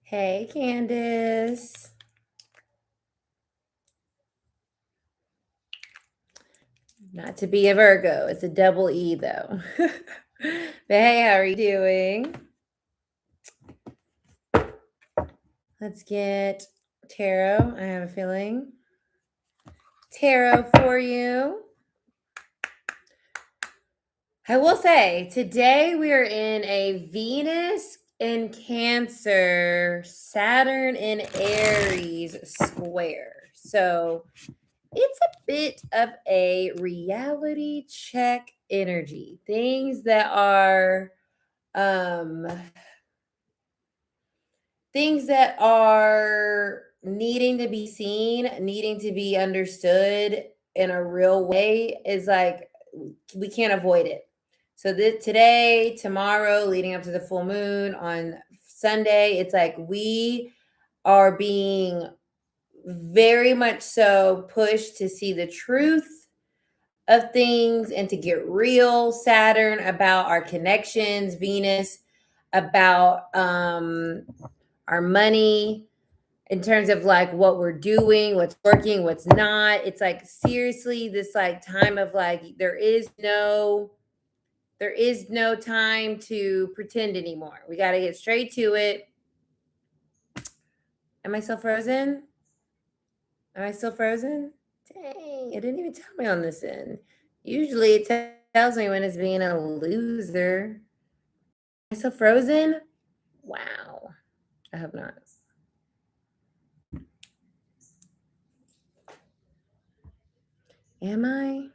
Hey, Candace. Not to be a Virgo. It's a double E, though. But hey, how are you doing? Let's get tarot. I have a feeling. Tarot for you. I will say, today we are in a Venus in Cancer, Saturn in Aries square. So it's a bit of a reality check energy. Things that are needing to be seen, needing to be understood in a real way is like we can't avoid it. So today, tomorrow, leading up to the full moon on Sunday, it's like we are being very much so pushed to see the truth of things and to get real. Saturn about our connections, Venus about our money, in terms of like what we're doing, what's working, what's not. It's like seriously this like time of like there is no time to pretend anymore. We got to get straight to it. Am I still frozen? Am I still frozen? Dang, it didn't even tell me on this end. Usually it tells me when it's being a loser. Am I still frozen? Wow. I hope not. Am I?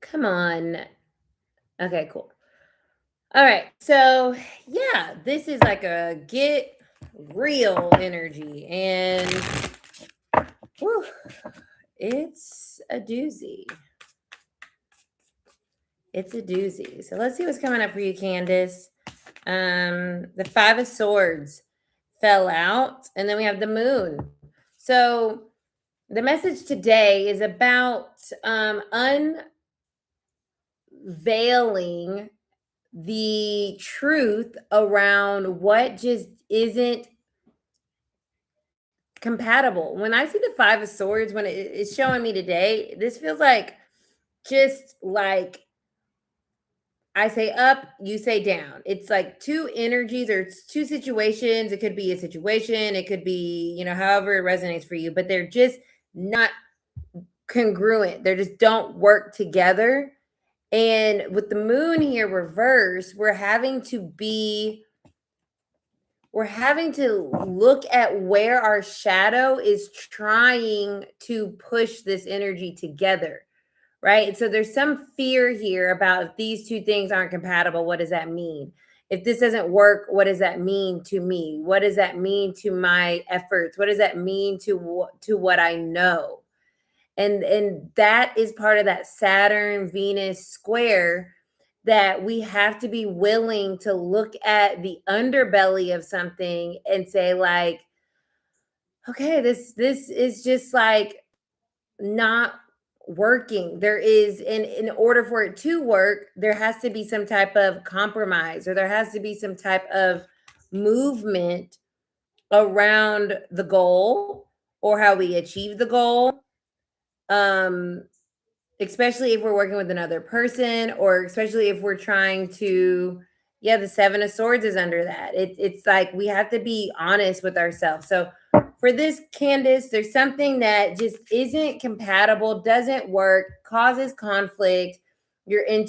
Come on. Okay, cool. All right. So, yeah, this is like a get real energy. And whew, it's a doozy. It's a doozy. So let's see what's coming up for you, Candace. The Five of Swords fell out, and then we have the Moon. So the message today is about unveiling the truth around what just isn't compatible. When I see the Five of Swords, when it's showing me today, this feels like just like I say up, you say down. It's like two energies or it's two situations. It could be a situation, it could be, however it resonates for you, but they're just not congruent. They just don't work together. And with the moon here reverse, we're having to look at where our shadow is trying to push this energy together, right? So there's some fear here about if these two things aren't compatible, what does that mean? If this doesn't work, what does that mean to me? What does that mean to my efforts? What does that mean to what I know? And that is part of that Saturn Venus square, that we have to be willing to look at the underbelly of something and say like, okay, this is just like not working. There is, in order for it to work, there has to be some type of compromise, or there has to be some type of movement around the goal or how we achieve the goal. Especially if we're working with another person, or especially if we're trying to, the Seven of Swords is under that. It's like we have to be honest with ourselves. So for this, Candace, there's something that just isn't compatible, doesn't work, causes conflict. You're in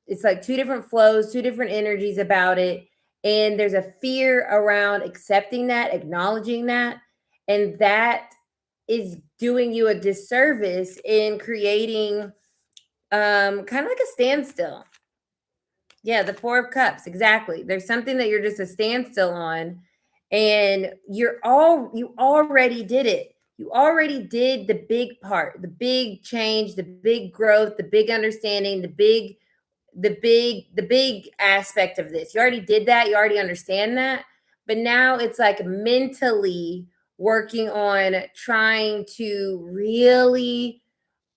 it's like two different flows, two different energies about it. And there's a fear around accepting that, acknowledging that. And that is doing you a disservice in creating kind of like a standstill. Yeah, the Four of Cups, exactly. There's something that you're just a standstill on, and you already did it. You already did the big part, the big change, the big growth, the big understanding, the big aspect of this. You already did that. You already understand that. But now it's like mentally working on trying to really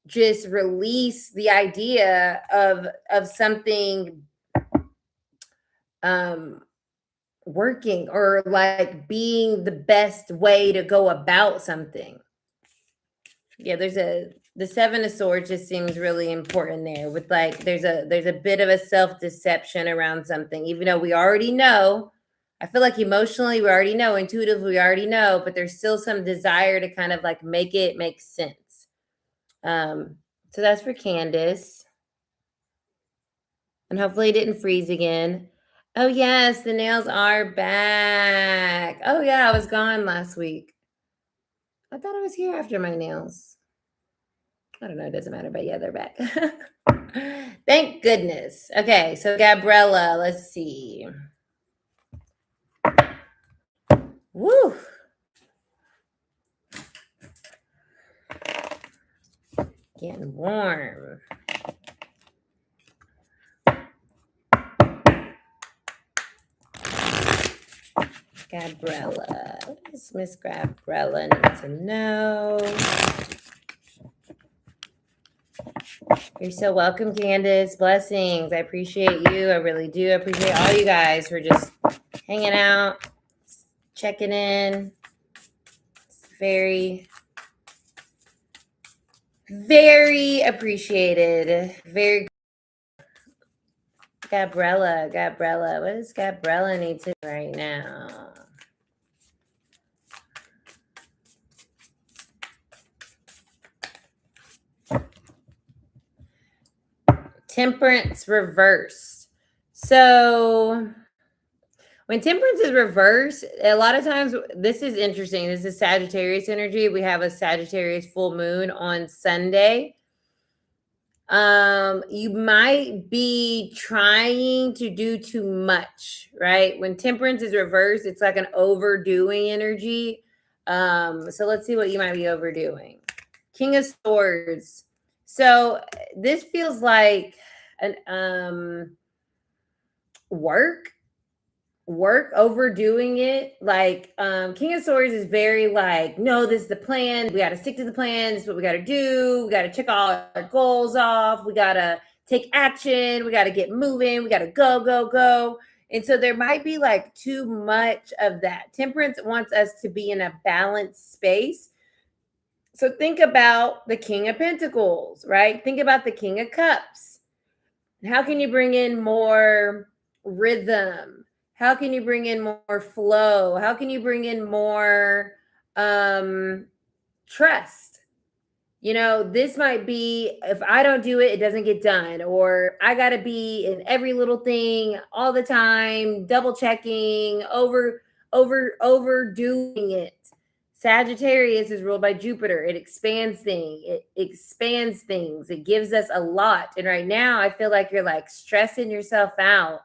just release the idea of something working or like being the best way to go about something. Yeah, the Seven of Swords just seems really important there with like there's a bit of a self-deception around something, even though we already know. I feel like emotionally we already know, intuitively we already know, but there's still some desire to kind of like make it make sense. So that's for Candace. And hopefully it didn't freeze again. Oh yes, the nails are back. Oh yeah, I was gone last week. I thought I was here after my nails. I don't know, it doesn't matter, but yeah, they're back. Thank goodness. Okay, so Gabriella, let's see. Woo! Getting warm. Gabriella. What does Miss Gabriella need to know? You're so welcome, Candace. Blessings. I appreciate you. I really do. I appreciate all you guys for just hanging out, checking in. It's very, very appreciated. Very. Gabriella. What does Gabriella need to do right now? Temperance reversed. So when temperance is reversed, a lot of times, this is interesting. This is Sagittarius energy. We have a Sagittarius full moon on Sunday. You might be trying to do too much, right? When temperance is reversed, it's like an overdoing energy. So let's see what you might be overdoing. King of Swords. So this feels like an work overdoing it. Like King of Swords is very like, no, this is the plan, we got to stick to the plan, this is what we got to do, we got to check all our goals off, we got to take action, we got to get moving, we got to go. And so there might be like too much of that. Temperance wants us to be in a balanced space. So think about the King of Pentacles, right? Think about the King of Cups. How can you bring in more rhythm? How can you bring in more flow? How can you bring in more trust? You know, this might be, if I don't do it, it doesn't get done. Or I got to be in every little thing all the time, double checking, overdoing it. Sagittarius is ruled by Jupiter. It expands things. It gives us a lot. And right now, I feel like you're like stressing yourself out.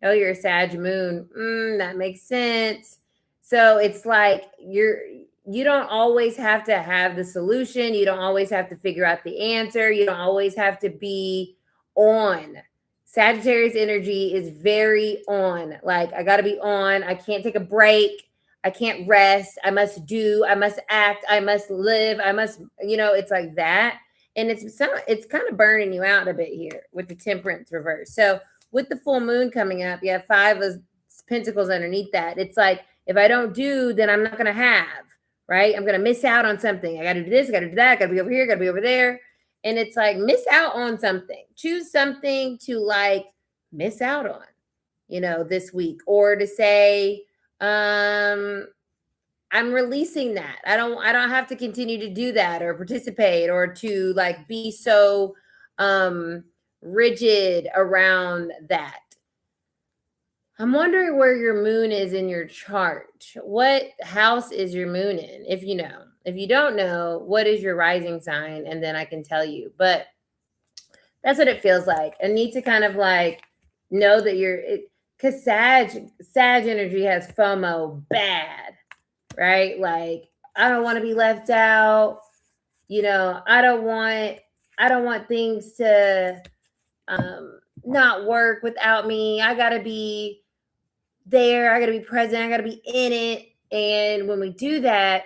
Oh, you're a Sag moon. That makes sense. So it's like you don't always have to have the solution. You don't always have to figure out the answer. You don't always have to be on. Sagittarius energy is very on. Like, I got to be on. I can't take a break. I can't rest. I must do. I must act. I must live. I must, it's like that. And it's kind of burning you out a bit here with the temperance reverse. So with the full moon coming up, you have 5 of Pentacles underneath that. It's like, if I don't do, then I'm not going to have, right? I'm going to miss out on something. I got to do this. I got to do that. I got to be over here. Got to be over there. And it's like, miss out on something. Choose something to like miss out on, this week, or to say, I'm releasing that. I don't have to continue to do that or participate or to like be so rigid around that. I'm wondering where your moon is in your chart. What house is your moon in? If you know. If you don't know, what is your rising sign? And then I can tell you. But that's what it feels like. I need to kind of like know that because Sag energy has FOMO bad, right? Like, I don't want to be left out. I don't want things to not work without me. I got to be there. I got to be present. I got to be in it. And when we do that,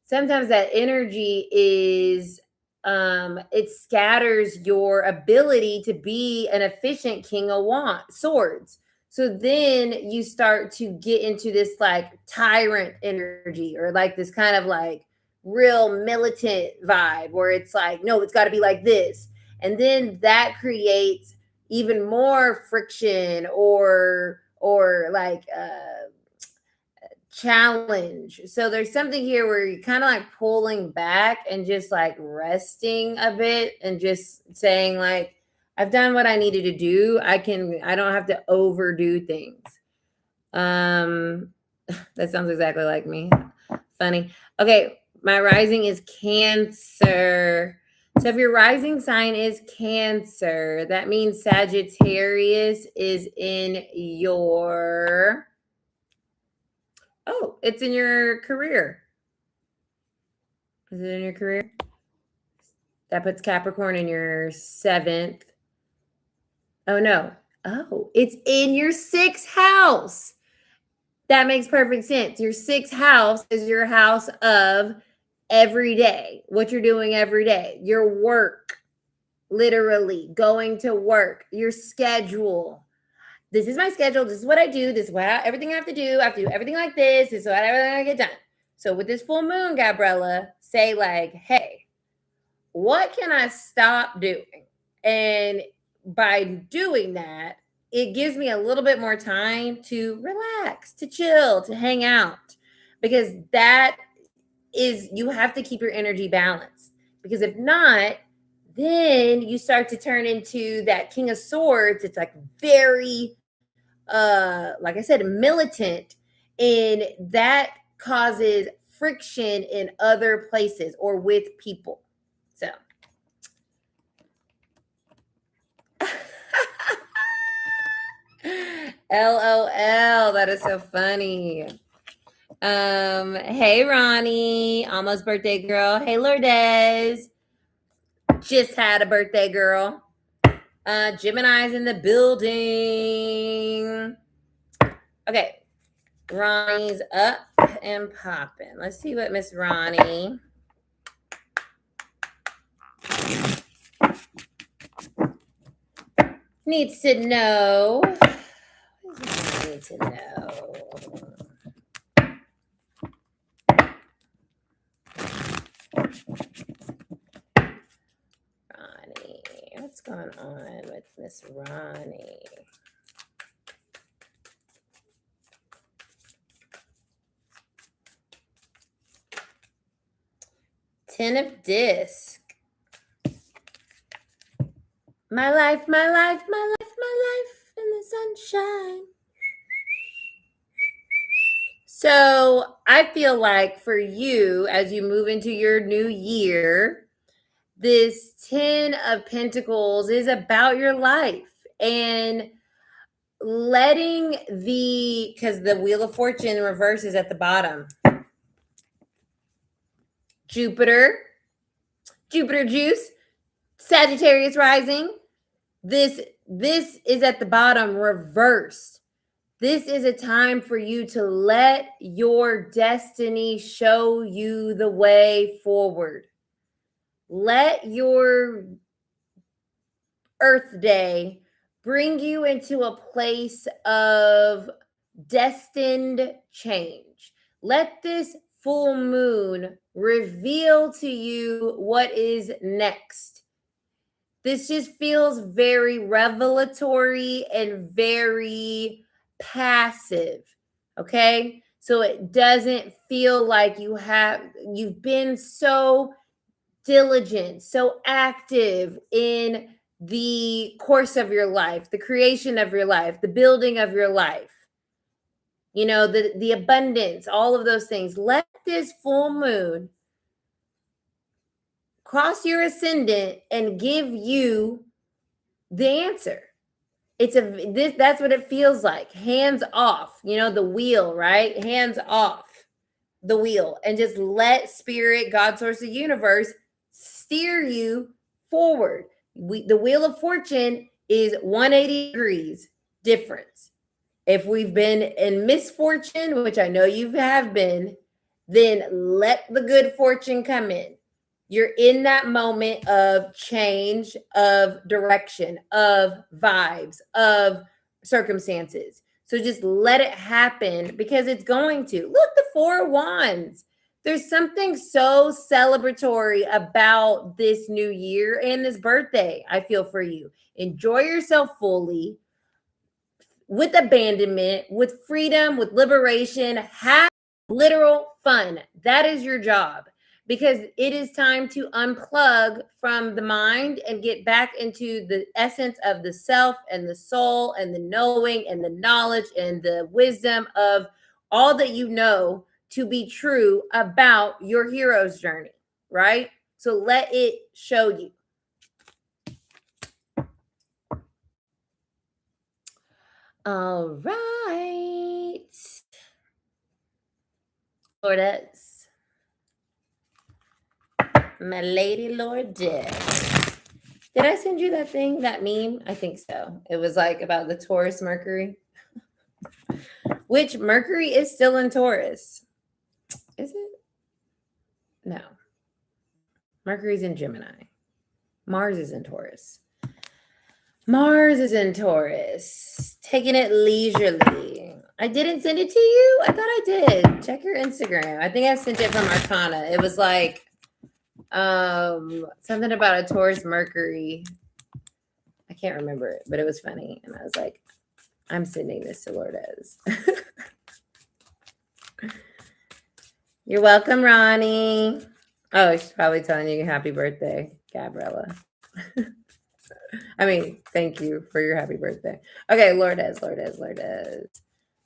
sometimes that energy is it scatters your ability to be an efficient king of swords. So then you start to get into this like tyrant energy, or like this kind of like real militant vibe where it's like, no, it's got to be like this. And then that creates even more friction or like challenge. So there's something here where you're kind of like pulling back and just like resting a bit and just saying like, I've done what I needed to do. I don't have to overdo things. That sounds exactly like me. Funny. Okay, my rising is Cancer. So if your rising sign is Cancer, that means Sagittarius is in your it's in your career. Is it in your career? That puts Capricorn in your 7th. Oh, no. Oh, it's in your 6th house. That makes perfect sense. Your 6th house is your house of every day, what you're doing every day, your work, literally going to work, your schedule. This is my schedule. This is what I do. This is everything I have to do. I have to do everything like this. This is what I get done. So with this full moon, Gabriella, say like, hey, what can I stop doing? And by doing that, it gives me a little bit more time to relax, to chill, to hang out. Because that is, you have to keep your energy balanced. Because if not, then you start to turn into that King of Swords. It's like very like I said, militant, and that causes friction in other places or with people. So LOL, that is so funny. Hey Ronnie, almost birthday girl. Hey Lourdes, just had a birthday girl. Gemini's in the building. Okay, Ronnie's up and popping. Let's see what Miss Ronnie needs to know. What does Ronnie need to know? Ronnie, what's going on with Miss Ronnie? Ten of Disc. My life, my life, my life, my life in the sunshine. So I feel like for you, as you move into your new year, this 10 of Pentacles is about your life and letting because the Wheel of Fortune reverse is at the bottom. Jupiter juice, Sagittarius rising. This is at the bottom reversed. This is a time for you to let your destiny show you the way forward. Let your Earth Day bring you into a place of destined change. Let this full moon reveal to you what is next. This just feels very revelatory and very passive. Okay? So it doesn't feel like you've been so diligent, so active in the course of your life, the creation of your life, the building of your life. You know, the abundance, all of those things. Let this full moon cross your ascendant and give you the answer. That's what it feels like. Hands off, the wheel, right? Hands off the wheel and just let spirit, God, source, the universe steer you forward. The Wheel of Fortune is 180 degrees difference. If we've been in misfortune, which I know you have been, then let the good fortune come in. You're in that moment of change, of direction, of vibes, of circumstances. So just let it happen because it's going to. Look, the 4 of Wands. There's something so celebratory about this new year and this birthday, I feel, for you. Enjoy yourself fully with abandonment, with freedom, with liberation. Have literal fun. That is your job, because it is time to unplug from the mind and get back into the essence of the self and the soul and the knowing and the knowledge and the wisdom of all that you know to be true about your hero's journey, right? So let it show you. All right. Lourdes. My lady Lourdes. Did I send you that thing, that meme? I think so. It was like about the Taurus Mercury. Which Mercury is still in Taurus. Is it? No. Mercury's in Gemini. Mars is in Taurus. Mars is in Taurus. Taking it leisurely. I didn't send it to you? I thought I did. Check your Instagram. I think I sent it from Arcana. It was like something about a Taurus Mercury. I can't remember it, but it was funny. And I was like, I'm sending this to Lourdes. You're welcome, Ronnie. Oh, she's probably telling you happy birthday, Gabriella. I mean, thank you for your happy birthday. Okay, Lourdes.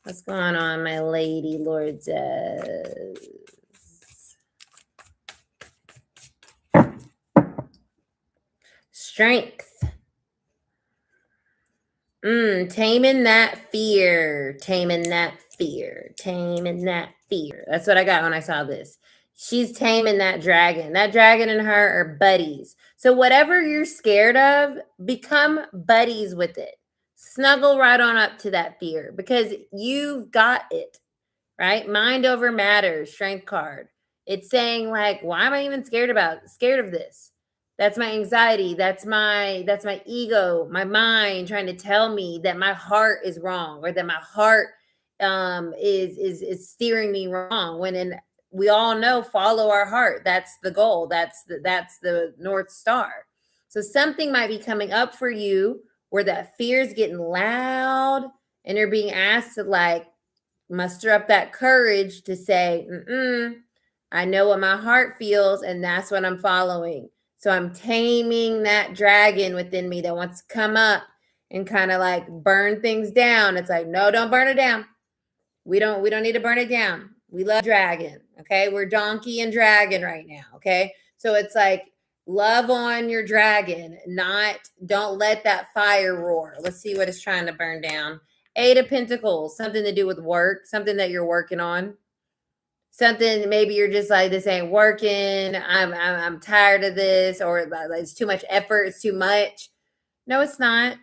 What's going on, my lady Lourdes? Strength. Taming that fear. That's what I got when I saw this. She's taming that dragon. That dragon and her are buddies. So whatever you're scared of, become buddies with it. Snuggle right on up to that fear because you've got it, right? Mind over matter, strength card. It's saying like, why am I even scared of this? That's my anxiety. That's my ego, my mind trying to tell me that my heart is wrong or that my heart is steering me wrong. When we all know, follow our heart. That's the goal. That's the North Star. So something might be coming up for you where that fear is getting loud and you're being asked to like muster up that courage to say, I know what my heart feels and that's what I'm following. So I'm taming that dragon within me that wants to come up and kind of like burn things down. It's like, no, don't burn it down. We don't need to burn it down. We love dragon. Okay. We're donkey and dragon right now. Okay. So it's like, love on your dragon, don't let that fire roar. Let's see what it's trying to burn down. 8 of Pentacles, something to do with work, something that you're working on. Something maybe you're just like, this ain't working. I'm tired of this, or it's too much effort. It's too much. No, it's not.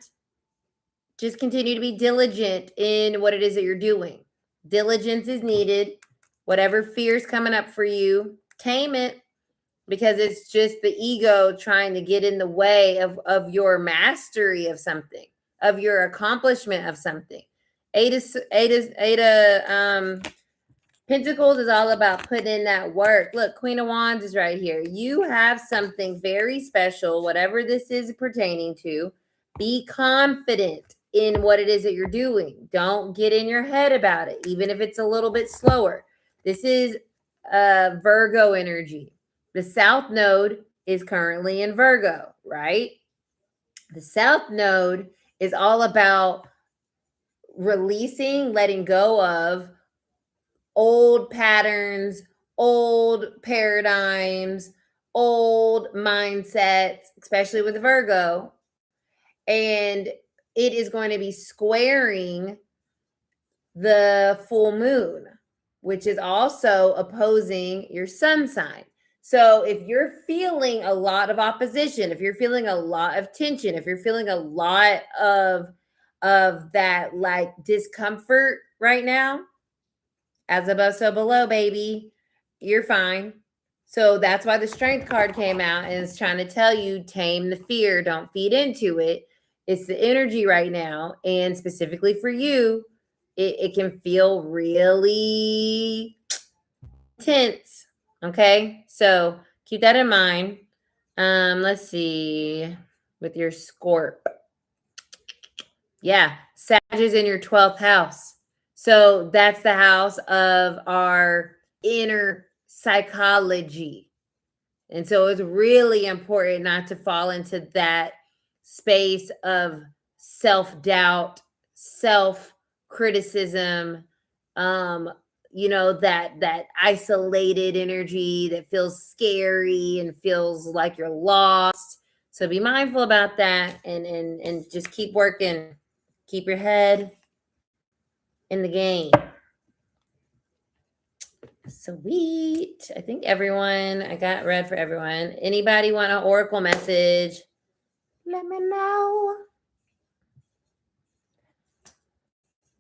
Just continue to be diligent in what it is that you're doing. Diligence is needed. Whatever fear is coming up for you, tame it, because it's just the ego trying to get in the way of your mastery of something, of your accomplishment of something. 8 of Pentacles is all about putting in that work. Look, Queen of Wands is right here. You have something very special, whatever this is pertaining to. Be confident in what it is that you're doing. Don't get in your head about it, even if it's a little bit slower. This is Virgo energy. The South Node is currently in Virgo, right? The South Node is all about releasing, letting go of old patterns, old paradigms, old mindsets, especially with Virgo. And it is going to be squaring the full moon, which is also opposing your sun sign. So if you're feeling a lot of opposition, if you're feeling a lot of tension, if you're feeling a lot of that like discomfort right now, as above, so below, baby, you're fine. So that's why the strength card came out and it's trying to tell you tame the fear, don't feed into it. It's the energy right now. And specifically for you, it can feel really tense. Okay. So keep that in mind. Let's see with your Scorp. Yeah. Sag is in your 12th house. So that's the house of our inner psychology. And so it's really important not to fall into that space of self-doubt, self-criticism, that isolated energy that feels scary and feels like you're lost. So be mindful about that and just keep working. Keep your head in the game. Sweet. I think I got read for everyone. Anybody want an oracle message? Let me know.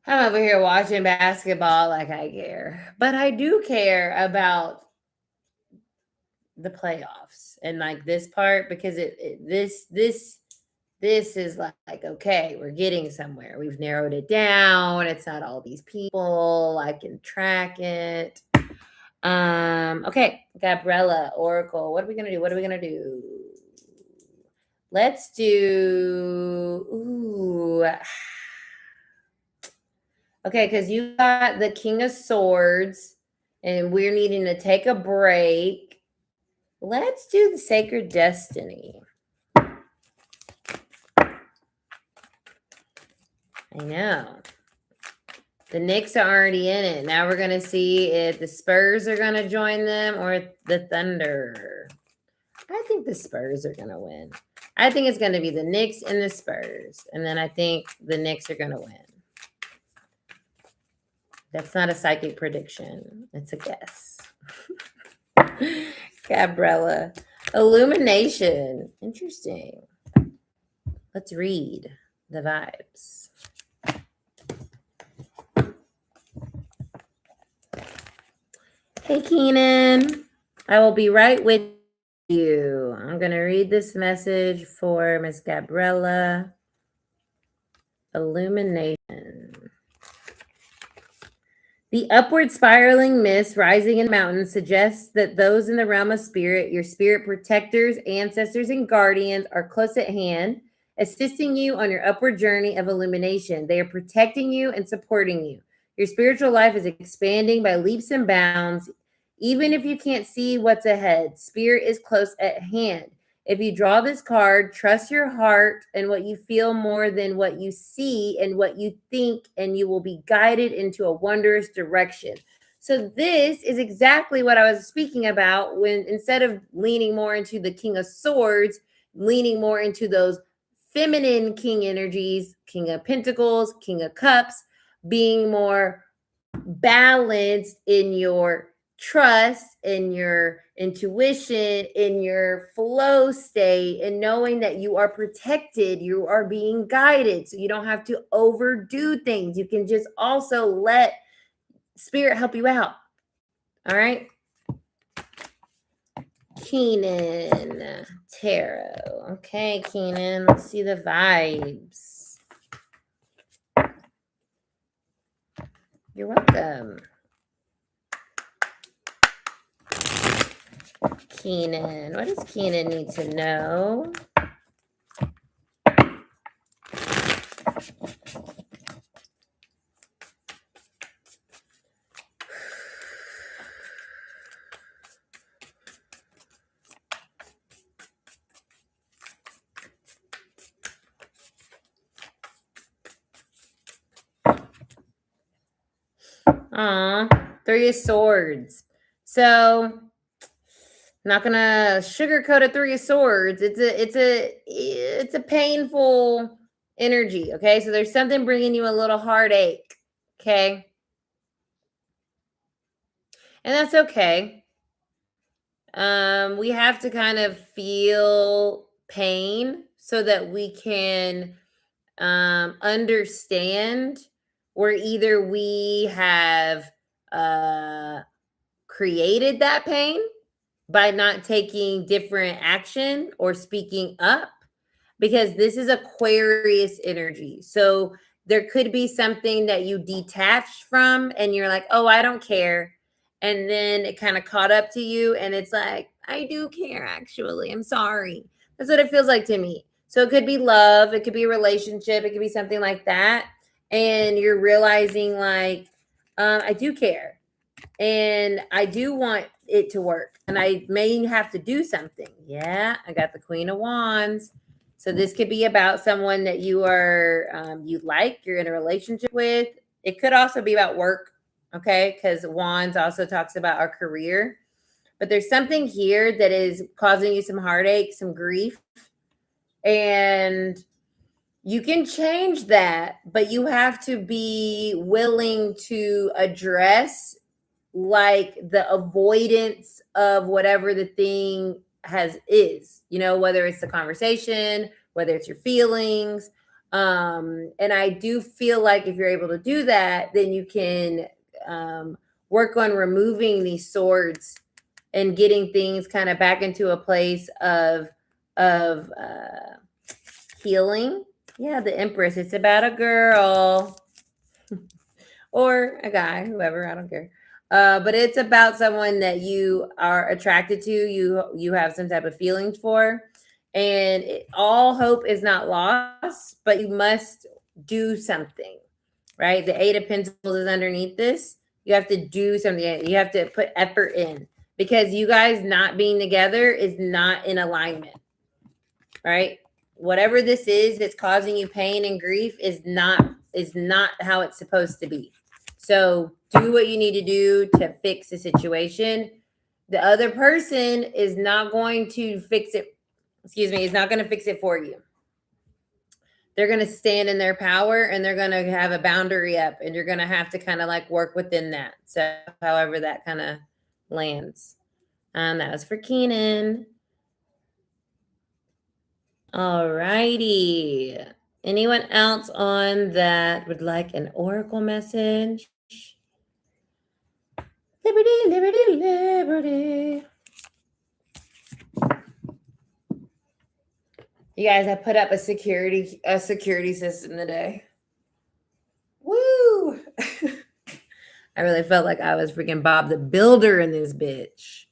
I'm over here watching basketball like I care. But I do care about the playoffs and like this part because this is like okay, we're getting somewhere. We've narrowed it down. It's not all these people. I can track it. Okay, Gabriella, Oracle. What are we gonna do? Let's do okay, because you got the King of Swords, and we're needing to take a break. Let's do the Sacred Destiny. I know. The Knicks are already in it. Now we're going to see if the Spurs are going to join them or the Thunder. I think the Spurs are going to win. I think it's going to be the Knicks and the Spurs. And then I think the Knicks are going to win. That's not a psychic prediction. It's a guess. Gabriella. Illumination. Interesting. Let's read the vibes. Hey, Keenan. I will be right with you. I'm going to read this message for Miss Gabriella. Illumination. The upward spiraling mist rising in mountains suggests that those in the realm of spirit, your spirit protectors, ancestors, and guardians, are close at hand, assisting you on your upward journey of illumination. They are protecting you and supporting you. Your spiritual life is expanding by leaps and bounds. Even if you can't see what's ahead, spirit is close at hand. If you draw this card, trust your heart and what you feel more than what you see and what you think, and you will be guided into a wondrous direction. So this is exactly what I was speaking about when instead of leaning more into the King of Swords, leaning more into those feminine king energies, King of Pentacles, King of Cups, being more balanced in your trust, in your intuition, in your flow state, and knowing that you are protected, you are being guided. So you don't have to overdo things. You can just also let spirit help you out. All right. Keenan Tarot. Okay, Keenan, let's see the vibes. You're welcome. Keenan. What does Keenan need to know? Three of Swords. So not gonna sugarcoat a Three of Swords. It's a painful energy. Okay, so there's something bringing you a little heartache. Okay, and that's okay. We have to kind of feel pain so that we can understand where either we have created that pain by not taking different action or speaking up, because this is Aquarius energy. So there could be something that you detached from and you're like, oh, I don't care. And then it kind of caught up to you and it's like, I do care, actually. I'm sorry. That's what it feels like to me. So it could be love, it could be a relationship, it could be something like that. And you're realizing, like, I do care and I do want it to work, and I may have to do something. Yeah, I got the Queen of Wands. So this could be about someone that you are you like, you're in a relationship with. It could also be about work, okay? Because Wands also talks about our career. But there's something here that is causing you some heartache, some grief, and you can change that, but you have to be willing to address, like, the avoidance of whatever the thing is, whether it's the conversation, whether it's your feelings. And I do feel like if you're able to do that, then you can work on removing these swords and getting things kind of back into a place of healing. Yeah, the Empress. It's about a girl or a guy, whoever, I don't care. But it's about someone that you are attracted to, you have some type of feelings for, and all hope is not lost, but you must do something, right? The Eight of Pentacles is underneath this. You have to do something. You have to put effort in, because you guys not being together is not in alignment, right? Whatever this is that's causing you pain and grief is not how it's supposed to be. So do what you need to do to fix the situation. The other person is not going to fix it. Excuse me, is not going to fix it for you. They're going to stand in their power and they're going to have a boundary up, and you're going to have to kind of like work within that. So however that kind of lands. That was for Keenan. All righty. Anyone else on that would like an oracle message? Liberty, liberty, liberty. You guys, I put up a security system today. Woo! I really felt like I was freaking Bob the Builder in this bitch.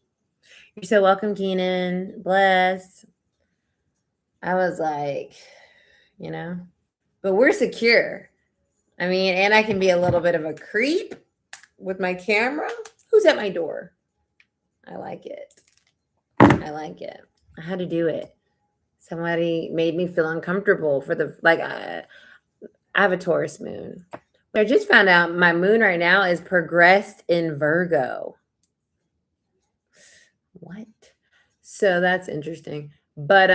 You're so welcome, Keenan. Bless. I was like, but we're secure. I mean, and I can be a little bit of a creep with my camera. Who's at my door? I like it. I had to do it. Somebody made me feel uncomfortable for I have a Taurus moon. I just found out my moon right now is progressed in Virgo. What? So that's interesting. But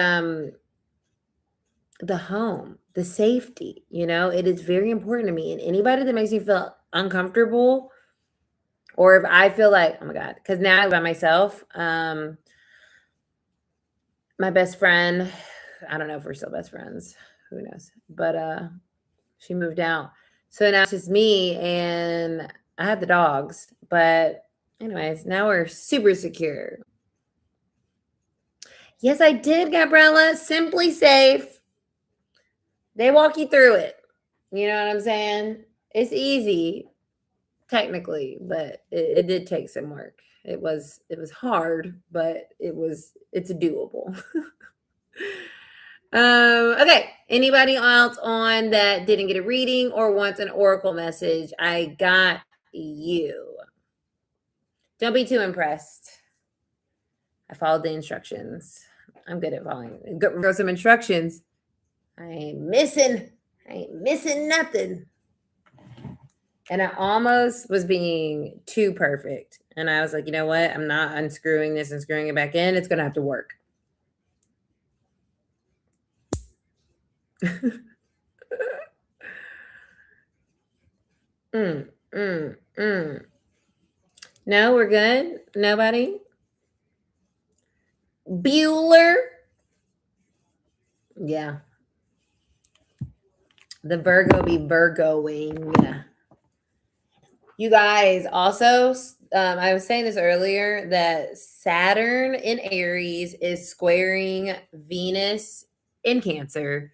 the home, the safety, it is very important to me. And anybody that makes me feel uncomfortable, or if I feel like, oh my God, because now I live by myself. My best friend, I don't know if we're still best friends. Who knows? But she moved out. So now it's just me, and I had the dogs. But anyways, now we're super secure. Yes, I did, Gabriella. Simply Safe. They walk you through it. You know what I'm saying? It's easy, technically, but it did take some work. It was hard, but it's doable. Okay. Anybody else on that didn't get a reading or wants an oracle message? I got you. Don't be too impressed. I followed the instructions. I'm good at following. Go some instructions. I ain't missing nothing. And I almost was being too perfect. And I was like, you know what? I'm not unscrewing this and screwing it back in. It's going to have to work. No, we're good. Nobody. Bueller. Yeah. The Virgo be Virgoing. You guys also, I was saying this earlier that Saturn in Aries is squaring Venus in Cancer.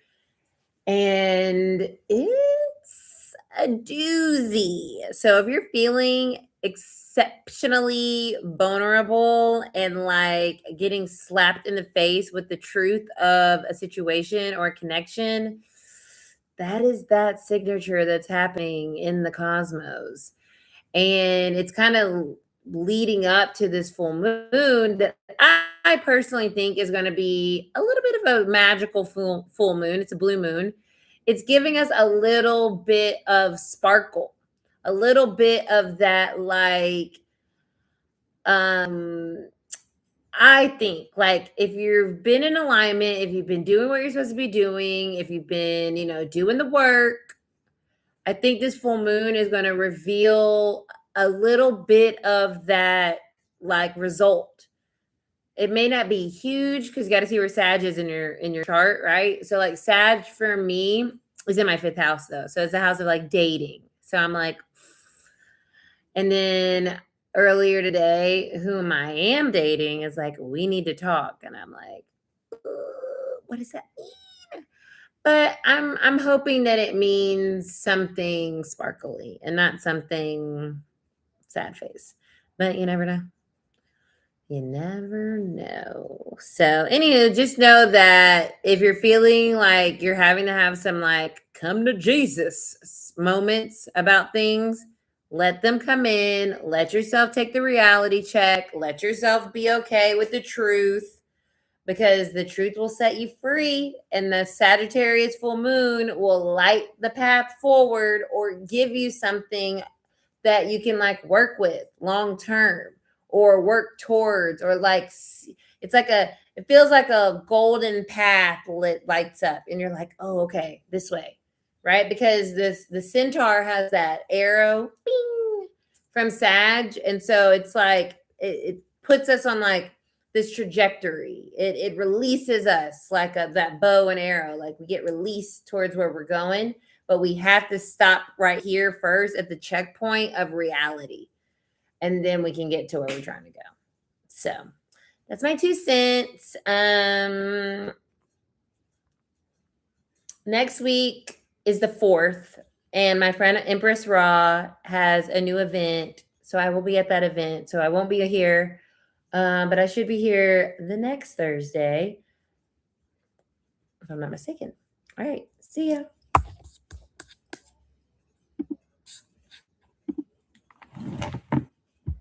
And it's a doozy. So if you're feeling exceptionally vulnerable and like getting slapped in the face with the truth of a situation or a connection, that is that signature that's happening in the cosmos. And it's kind of leading up to this full moon that I personally think is going to be a little bit of a magical full moon. It's a blue moon. It's giving us a little bit of sparkle, a little bit of that, like, I think, like, if you've been in alignment, if you've been doing what you're supposed to be doing, if you've been, doing the work, I think this full moon is going to reveal a little bit of that, like, result. It may not be huge because you got to see where Sag is in your chart, right? So like Sag for me is in my 5th house though. So it's a house of like dating. So I'm like, and then earlier today, whom I am dating is like, we need to talk. And I'm like, what does that mean? But I'm hoping that it means something sparkly and not something sad face. But you never know. You never know. So, anywho, just know that if you're feeling like you're having to have some like come to Jesus moments about things, let them come in. Let yourself take the reality check. Let yourself be okay with the truth because the truth will set you free. And the Sagittarius full moon will light the path forward or give you something that you can like work with long term or work towards, or like it's like it feels like a golden path lights up and you're like, oh, okay, this way, right? Because the centaur has that arrow bing, from Sag, and so it's like it puts us on like this trajectory. It releases us like that bow and arrow, like we get released towards where we're going, but we have to stop right here first at the checkpoint of reality. And then we can get to where we're trying to go. So that's my 2 cents. Next week is the 4th, and my friend Empress Raw has a new event. So I will be at that event. So I won't be here, but I should be here the next Thursday, if I'm not mistaken. All right. See ya.